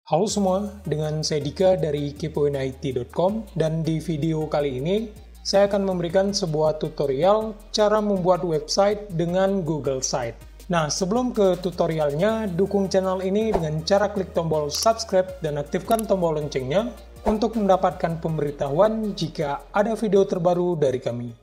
Halo semua, dengan saya Dika dari kepoinit.com dan di video kali ini saya akan memberikan sebuah tutorial cara membuat website dengan Google Site. Nah, sebelum ke tutorialnya, dukung channel ini dengan cara klik tombol subscribe dan aktifkan tombol loncengnya untuk mendapatkan pemberitahuan jika ada video terbaru dari kami.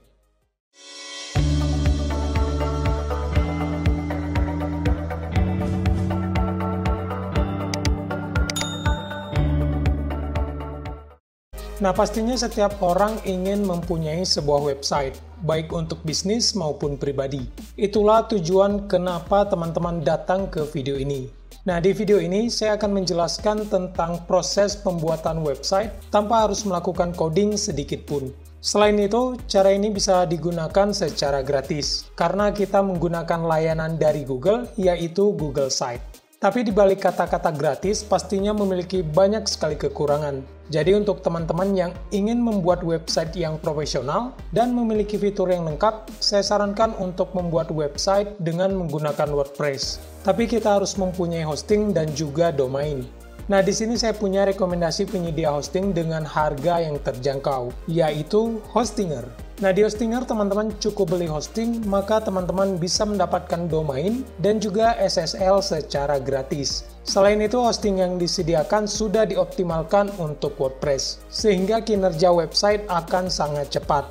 Nah, pastinya setiap orang ingin mempunyai sebuah website, baik untuk bisnis maupun pribadi. Itulah tujuan kenapa teman-teman datang ke video ini. Nah, di video ini saya akan menjelaskan tentang proses pembuatan website tanpa harus melakukan coding sedikit pun. Selain itu, cara ini bisa digunakan secara gratis, karena kita menggunakan layanan dari Google, yaitu Google Site. Tapi di balik kata-kata gratis pastinya memiliki banyak sekali kekurangan. Jadi untuk teman-teman yang ingin membuat website yang profesional dan memiliki fitur yang lengkap, saya sarankan untuk membuat website dengan menggunakan WordPress. Tapi kita harus mempunyai hosting dan juga domain. Nah, di sini saya punya rekomendasi penyedia hosting dengan harga yang terjangkau, yaitu Hostinger. Nah, di Hostinger teman-teman cukup beli hosting, maka teman-teman bisa mendapatkan domain dan juga SSL secara gratis. Selain itu, hosting yang disediakan sudah dioptimalkan untuk WordPress, sehingga kinerja website akan sangat cepat.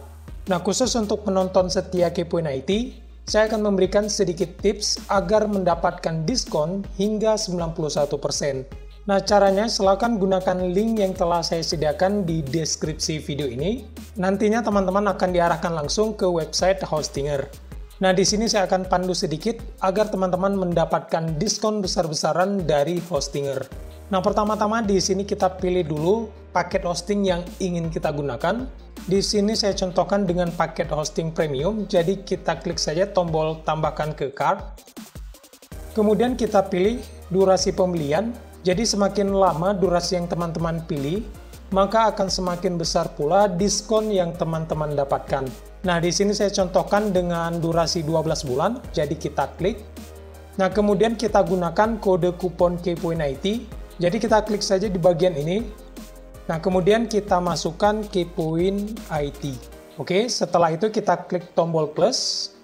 Nah, khusus untuk penonton setia Kepoin IT, saya akan memberikan sedikit tips agar mendapatkan diskon hingga 91%. Nah, caranya silakan gunakan link yang telah saya sediakan di deskripsi video ini. Nantinya teman-teman akan diarahkan langsung ke website Hostinger. Nah, di sini saya akan pandu sedikit agar teman-teman mendapatkan diskon besar-besaran dari Hostinger. Nah, pertama-tama di sini kita pilih dulu paket hosting yang ingin kita gunakan. Di sini saya contohkan dengan paket hosting premium, jadi kita klik saja tombol tambahkan ke cart. Kemudian kita pilih durasi pembelian. Jadi semakin lama durasi yang teman-teman pilih, maka akan semakin besar pula diskon yang teman-teman dapatkan. Nah, di sini saya contohkan dengan durasi 12 bulan, jadi kita klik. Nah, kemudian kita gunakan kode kupon Kepoin IT. Jadi kita klik saja di bagian ini. Nah, kemudian kita masukkan Kepoin IT. Oke, setelah itu kita klik tombol plus.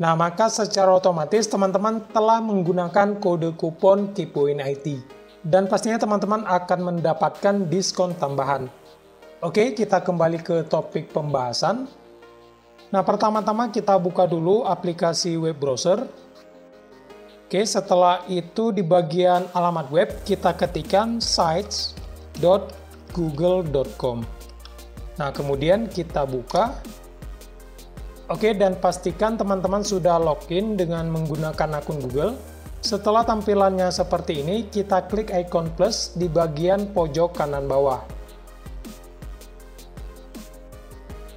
Nah, maka secara otomatis teman-teman telah menggunakan kode kupon Kepoin IT. Dan pastinya teman-teman akan mendapatkan diskon tambahan. Oke, kita kembali ke topik pembahasan. Nah, pertama-tama kita buka dulu aplikasi web browser. Oke, setelah itu di bagian alamat web kita ketikkan sites.google.com. Nah, kemudian kita buka. Oke, dan pastikan teman-teman sudah login dengan menggunakan akun Google. Setelah tampilannya seperti ini, kita klik icon plus di bagian pojok kanan bawah.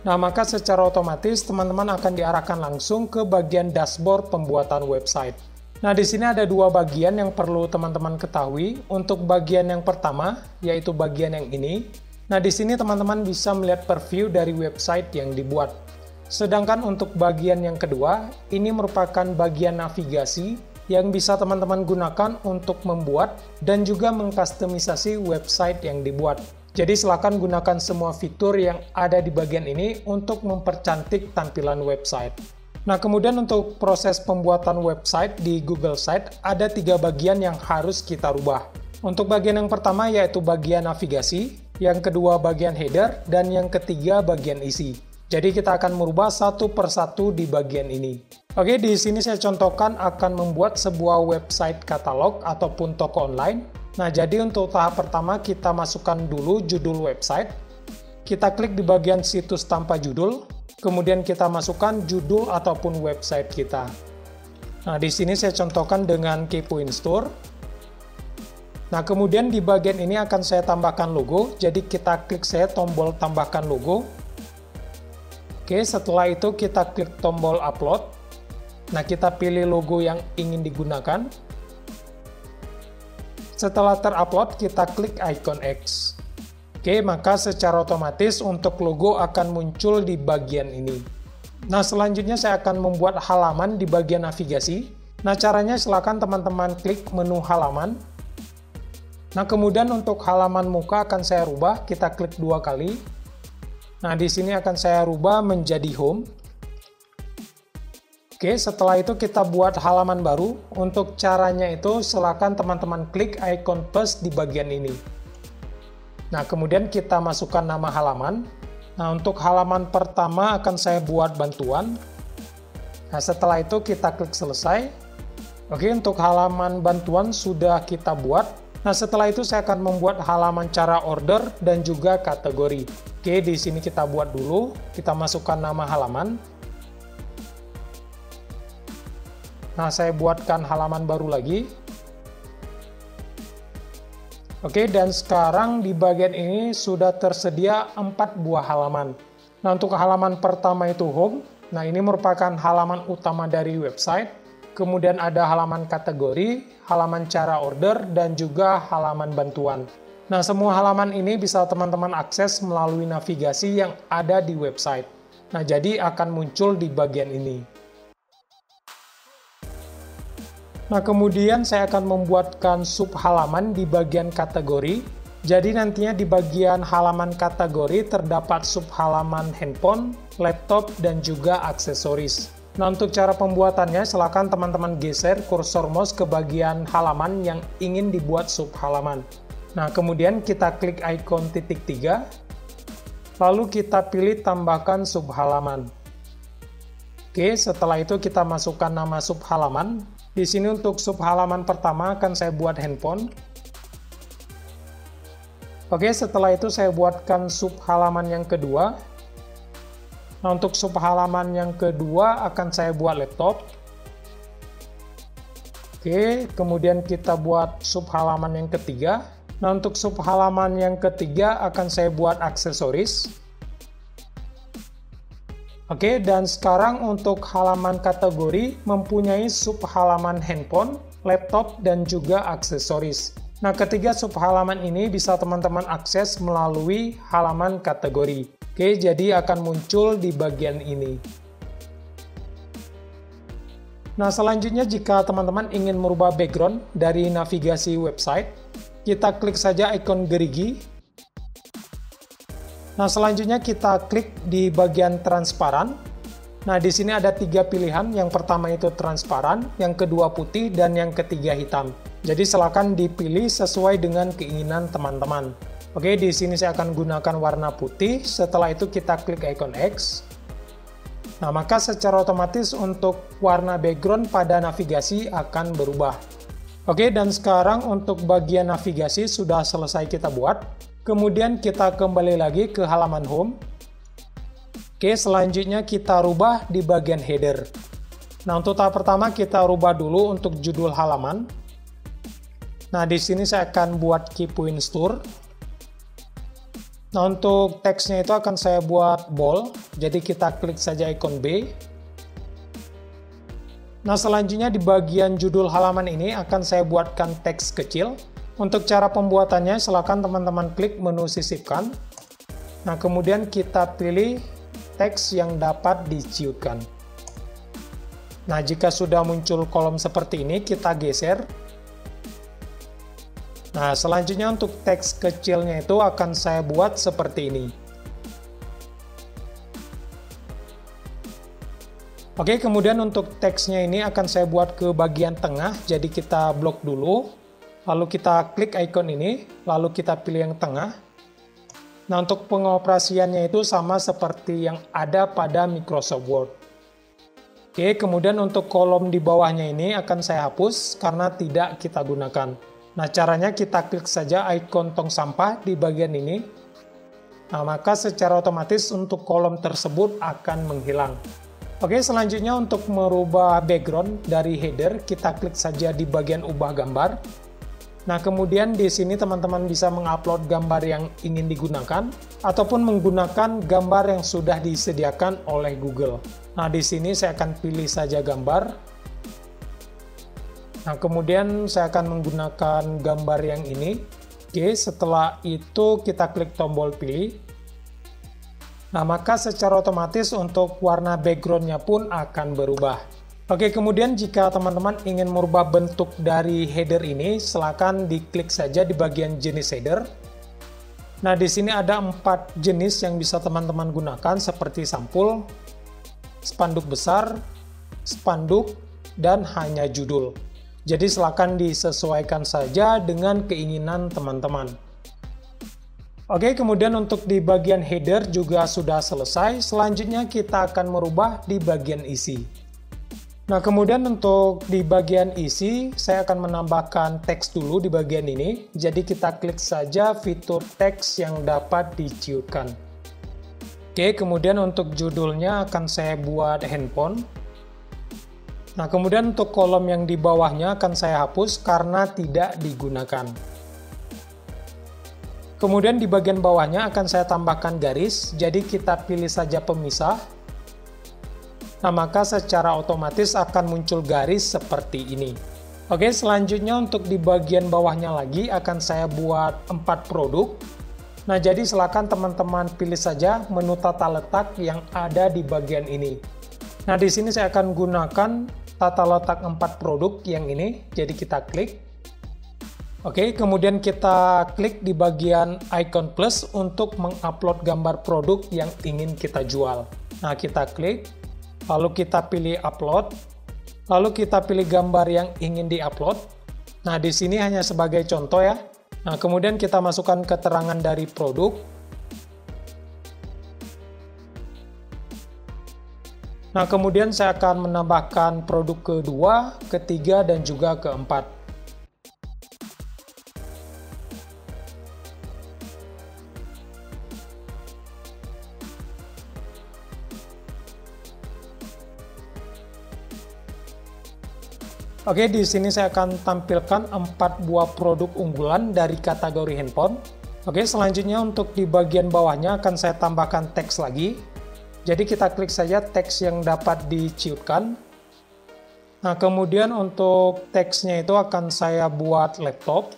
Nah, maka secara otomatis teman-teman akan diarahkan langsung ke bagian dashboard pembuatan website. Nah, di sini ada dua bagian yang perlu teman-teman ketahui. Untuk bagian yang pertama, yaitu bagian yang ini. Nah, di sini teman-teman bisa melihat preview dari website yang dibuat. Sedangkan untuk bagian yang kedua, ini merupakan bagian navigasi yang bisa teman-teman gunakan untuk membuat dan juga mengkustomisasi website yang dibuat. Jadi silakan gunakan semua fitur yang ada di bagian ini untuk mempercantik tampilan website. Nah, kemudian untuk proses pembuatan website di Google Site, ada 3 bagian yang harus kita rubah. Untuk bagian yang pertama yaitu bagian navigasi, yang kedua bagian header, dan yang ketiga bagian isi. Jadi kita akan merubah satu persatu di bagian ini. Oke, di sini saya contohkan akan membuat sebuah website katalog ataupun toko online. Nah, jadi untuk tahap pertama kita masukkan dulu judul website. Kita klik di bagian situs tanpa judul, kemudian kita masukkan judul ataupun website kita. Nah, di sini saya contohkan dengan Kepoin Store. Nah, kemudian di bagian ini akan saya tambahkan logo, jadi kita klik saya tombol tambahkan logo. Oke, setelah itu kita klik tombol upload. Nah, kita pilih logo yang ingin digunakan. Setelah terupload, kita klik icon X. Oke, maka secara otomatis untuk logo akan muncul di bagian ini. Nah, selanjutnya saya akan membuat halaman di bagian navigasi. Nah, caranya silakan teman-teman klik menu halaman. Nah, kemudian untuk halaman muka akan saya rubah, kita klik 2 kali. Nah, di sini akan saya rubah menjadi home. Oke, setelah itu kita buat halaman baru. Untuk caranya itu, silakan teman-teman klik icon plus di bagian ini. Nah, kemudian kita masukkan nama halaman. Nah, untuk halaman pertama akan saya buat bantuan. Nah, setelah itu kita klik selesai. Oke, untuk halaman bantuan sudah kita buat. Nah, setelah itu saya akan membuat halaman cara order dan juga kategori. Oke, di sini kita buat dulu. Kita masukkan nama halaman. Nah, saya buatkan halaman baru lagi. Oke, dan sekarang di bagian ini sudah tersedia 4 buah halaman. Nah, untuk halaman pertama itu home. Nah, ini merupakan halaman utama dari website. Kemudian ada halaman kategori, halaman cara order, dan juga halaman bantuan. Nah, semua halaman ini bisa teman-teman akses melalui navigasi yang ada di website. Nah, jadi akan muncul di bagian ini. Nah, kemudian saya akan membuatkan sub halaman di bagian kategori. Jadi nantinya di bagian halaman kategori terdapat sub halaman handphone, laptop, dan juga aksesoris. Nah, untuk cara pembuatannya, silakan teman-teman geser kursor mouse ke bagian halaman yang ingin dibuat sub halaman. Nah, kemudian kita klik ikon titik 3, lalu kita pilih tambahkan sub halaman. Oke, setelah itu kita masukkan nama sub halaman. Di sini untuk sub halaman pertama akan saya buat handphone. Oke, setelah itu saya buatkan sub halaman yang kedua. Nah, untuk sub halaman yang kedua akan saya buat laptop. Oke, kemudian kita buat sub halaman yang ketiga. Nah, untuk sub halaman yang ketiga akan saya buat aksesoris. Oke, dan sekarang untuk halaman kategori mempunyai sub halaman handphone, laptop, dan juga aksesoris. Nah, ketiga sub halaman ini bisa teman-teman akses melalui halaman kategori. Oke, jadi akan muncul di bagian ini. Nah, selanjutnya jika teman-teman ingin merubah background dari navigasi website, kita klik saja ikon gerigi. Nah, selanjutnya kita klik di bagian transparan. Nah, di sini ada 3 pilihan. Yang pertama itu transparan, yang kedua putih, dan yang ketiga hitam. Jadi silakan dipilih sesuai dengan keinginan teman-teman. Oke, di sini saya akan gunakan warna putih. Setelah itu kita klik ikon X. Nah, maka secara otomatis untuk warna background pada navigasi akan berubah. Oke, dan sekarang untuk bagian navigasi sudah selesai kita buat. Kemudian kita kembali lagi ke halaman home. Oke, selanjutnya kita rubah di bagian header. Nah, untuk tahap pertama kita rubah dulu untuk judul halaman. Nah, di sini saya akan buat key point store. Nah, untuk teksnya itu akan saya buat bold, jadi kita klik saja ikon B. Nah, selanjutnya di bagian judul halaman ini akan saya buatkan teks kecil. Untuk cara pembuatannya, silakan teman-teman klik menu sisipkan. Nah, kemudian kita pilih teks yang dapat diciutkan. Nah, jika sudah muncul kolom seperti ini, kita geser. Nah, selanjutnya untuk teks kecilnya itu akan saya buat seperti ini. Oke, kemudian untuk teksnya ini akan saya buat ke bagian tengah, jadi kita blok dulu. Lalu kita klik icon ini, lalu kita pilih yang tengah. Nah, untuk pengoperasiannya itu sama seperti yang ada pada Microsoft Word. Oke, kemudian untuk kolom di bawahnya ini akan saya hapus karena tidak kita gunakan. Nah, caranya kita klik saja ikon tong sampah di bagian ini. Nah, maka secara otomatis untuk kolom tersebut akan menghilang. Oke, selanjutnya untuk merubah background dari header, kita klik saja di bagian ubah gambar. Nah, kemudian di sini teman-teman bisa mengupload gambar yang ingin digunakan, ataupun menggunakan gambar yang sudah disediakan oleh Google. Nah, di sini saya akan pilih saja gambar. Nah, kemudian saya akan menggunakan gambar yang ini. Oke, setelah itu kita klik tombol pilih. Nah, maka secara otomatis untuk warna background-nya pun akan berubah. Oke, kemudian jika teman-teman ingin merubah bentuk dari header ini, silakan diklik saja di bagian jenis header. Nah, di sini ada 4 jenis yang bisa teman-teman gunakan seperti sampul, spanduk besar, spanduk, dan hanya judul. Jadi silakan disesuaikan saja dengan keinginan teman-teman. Oke, kemudian untuk di bagian header juga sudah selesai. Selanjutnya kita akan merubah di bagian isi. Nah, kemudian untuk di bagian isi, saya akan menambahkan teks dulu di bagian ini. Jadi kita klik saja fitur teks yang dapat diciutkan. Oke, kemudian untuk judulnya akan saya buat handphone. Nah, kemudian untuk kolom yang di bawahnya akan saya hapus karena tidak digunakan. Kemudian di bagian bawahnya akan saya tambahkan garis, jadi kita pilih saja pemisah. Nah, maka secara otomatis akan muncul garis seperti ini. Oke, selanjutnya untuk di bagian bawahnya lagi akan saya buat 4 produk. Nah, jadi silakan teman-teman pilih saja menu tata letak yang ada di bagian ini. Nah, di sini saya akan gunakan tata letak 4 produk yang ini, jadi kita klik. Oke, kemudian kita klik di bagian icon plus untuk mengupload gambar produk yang ingin kita jual. Nah, kita klik, lalu kita pilih upload, lalu kita pilih gambar yang ingin diupload. Nah, di sini hanya sebagai contoh ya. Nah, kemudian kita masukkan keterangan dari produk. Nah, kemudian saya akan menambahkan produk kedua, ketiga, dan juga keempat. Oke, di sini saya akan tampilkan 4 buah produk unggulan dari kategori handphone. Oke, selanjutnya untuk di bagian bawahnya akan saya tambahkan teks lagi. Jadi kita klik saja teks yang dapat diciutkan. Nah, kemudian untuk teksnya itu akan saya buat laptop.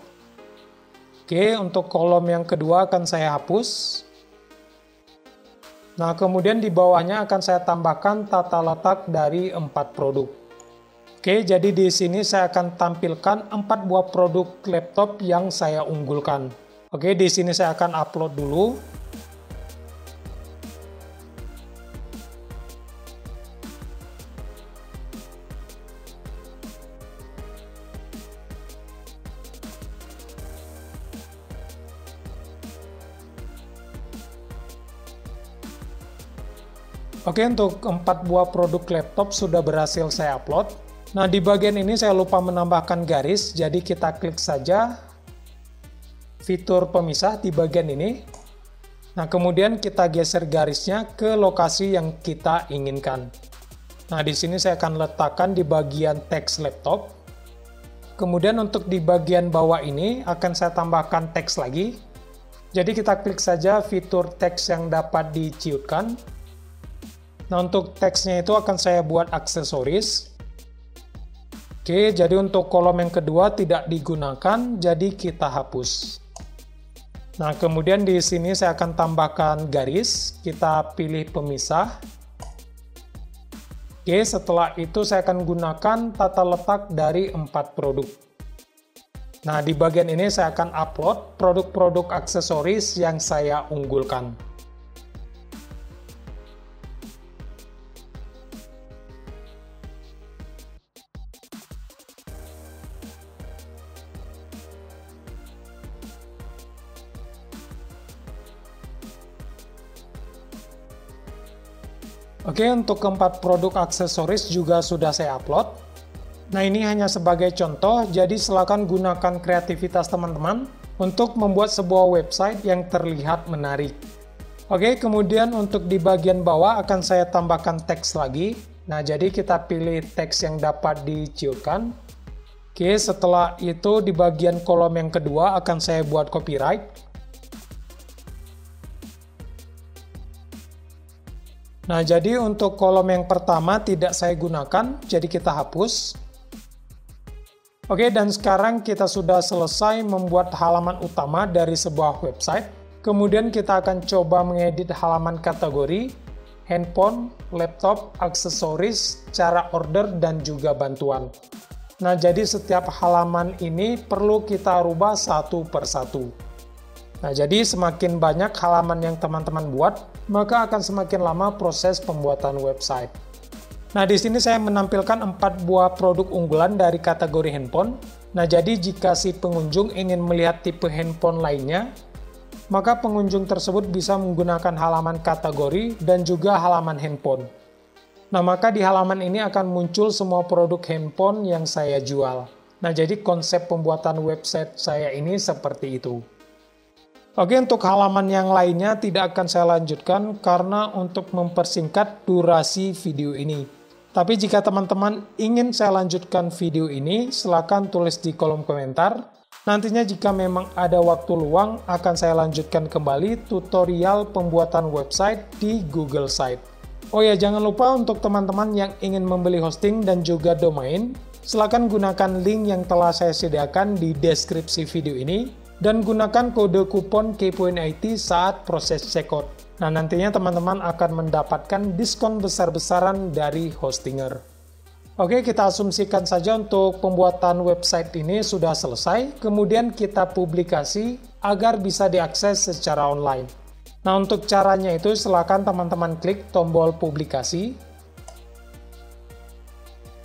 Oke, untuk kolom yang kedua akan saya hapus. Nah, kemudian di bawahnya akan saya tambahkan tata letak dari 4 produk. Oke, jadi di sini saya akan tampilkan 4 buah produk laptop yang saya unggulkan. Oke, di sini saya akan upload dulu. Oke, untuk 4 buah produk laptop sudah berhasil saya upload. Nah, di bagian ini saya lupa menambahkan garis, jadi kita klik saja fitur pemisah di bagian ini. Nah, kemudian kita geser garisnya ke lokasi yang kita inginkan. Nah, di sini saya akan letakkan di bagian teks laptop. Kemudian untuk di bagian bawah ini akan saya tambahkan teks lagi. Jadi kita klik saja fitur teks yang dapat diciutkan. Nah, untuk teksnya itu akan saya buat aksesoris. Oke, jadi untuk kolom yang kedua tidak digunakan, jadi kita hapus. Nah, kemudian di sini saya akan tambahkan garis, kita pilih pemisah. Oke, setelah itu saya akan gunakan tata letak dari 4 produk. Nah, di bagian ini saya akan upload produk-produk aksesoris yang saya unggulkan. Oke, untuk keempat produk aksesoris juga sudah saya upload. Nah, ini hanya sebagai contoh, jadi silakan gunakan kreativitas teman-teman untuk membuat sebuah website yang terlihat menarik. Oke, kemudian untuk di bagian bawah akan saya tambahkan teks lagi. Nah, jadi kita pilih teks yang dapat diciutkan. Oke, setelah itu di bagian kolom yang kedua akan saya buat copyright. Nah, jadi untuk kolom yang pertama tidak saya gunakan, jadi kita hapus. Oke, dan sekarang kita sudah selesai membuat halaman utama dari sebuah website. Kemudian kita akan coba mengedit halaman kategori. handphone, laptop, aksesoris, cara order, dan juga bantuan. Nah, jadi setiap halaman ini perlu kita rubah satu persatu. Nah, jadi semakin banyak halaman yang teman-teman buat, maka akan semakin lama proses pembuatan website. Nah, di sini saya menampilkan 4 buah produk unggulan dari kategori handphone. Nah, jadi jika si pengunjung ingin melihat tipe handphone lainnya, maka pengunjung tersebut bisa menggunakan halaman kategori dan juga halaman handphone. Nah, maka di halaman ini akan muncul semua produk handphone yang saya jual. Nah, jadi konsep pembuatan website saya ini seperti itu. Oke, untuk halaman yang lainnya tidak akan saya lanjutkan karena untuk mempersingkat durasi video ini. Tapi jika teman-teman ingin saya lanjutkan video ini, silakan tulis di kolom komentar. Nantinya jika memang ada waktu luang, akan saya lanjutkan kembali tutorial pembuatan website di Google Site. Oh ya, jangan lupa untuk teman-teman yang ingin membeli hosting dan juga domain, silakan gunakan link yang telah saya sediakan di deskripsi video ini, dan gunakan kode kupon Kepoin IT saat proses checkout. Nah, nantinya teman-teman akan mendapatkan diskon besar-besaran dari hostinger. Oke, kita asumsikan saja untuk pembuatan website ini sudah selesai, kemudian kita publikasi agar bisa diakses secara online. Nah, untuk caranya itu silakan teman-teman klik tombol publikasi.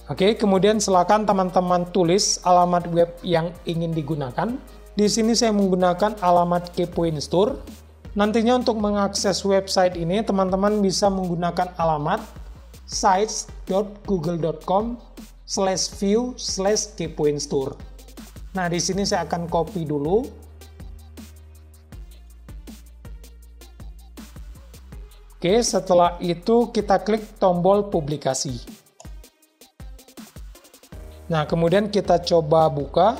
Oke, kemudian silakan teman-teman tulis alamat web yang ingin digunakan. Di sini saya menggunakan alamat Kepoin Store. Nantinya untuk mengakses website ini, teman-teman bisa menggunakan alamat sites.google.com/view/kepoinstore. Nah, di sini saya akan copy dulu. Oke, setelah itu kita klik tombol publikasi. Nah, kemudian kita coba buka.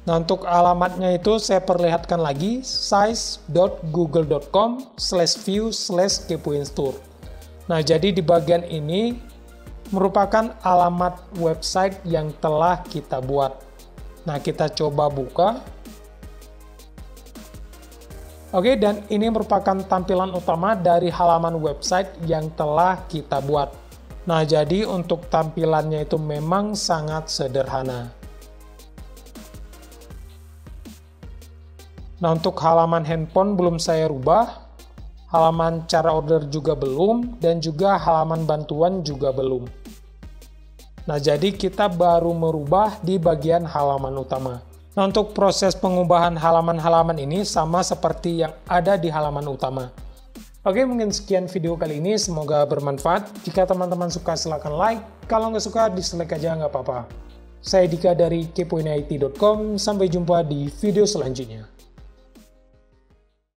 Nah, untuk alamatnya itu saya perlihatkan lagi, sites.google.com/view/kepoinstore. Nah, jadi di bagian ini merupakan alamat website yang telah kita buat. Nah, kita coba buka. Oke, dan ini merupakan tampilan utama dari halaman website yang telah kita buat. Nah, jadi untuk tampilannya itu memang sangat sederhana. Nah, untuk halaman handphone belum saya rubah, halaman cara order juga belum, dan juga halaman bantuan juga belum. Nah, jadi kita baru merubah di bagian halaman utama. Nah, untuk proses pengubahan halaman-halaman ini sama seperti yang ada di halaman utama. Oke, mungkin sekian video kali ini, semoga bermanfaat. Jika teman-teman suka silahkan like, kalau nggak suka dislike aja nggak apa-apa. Saya Dika dari kepoinit.com, sampai jumpa di video selanjutnya.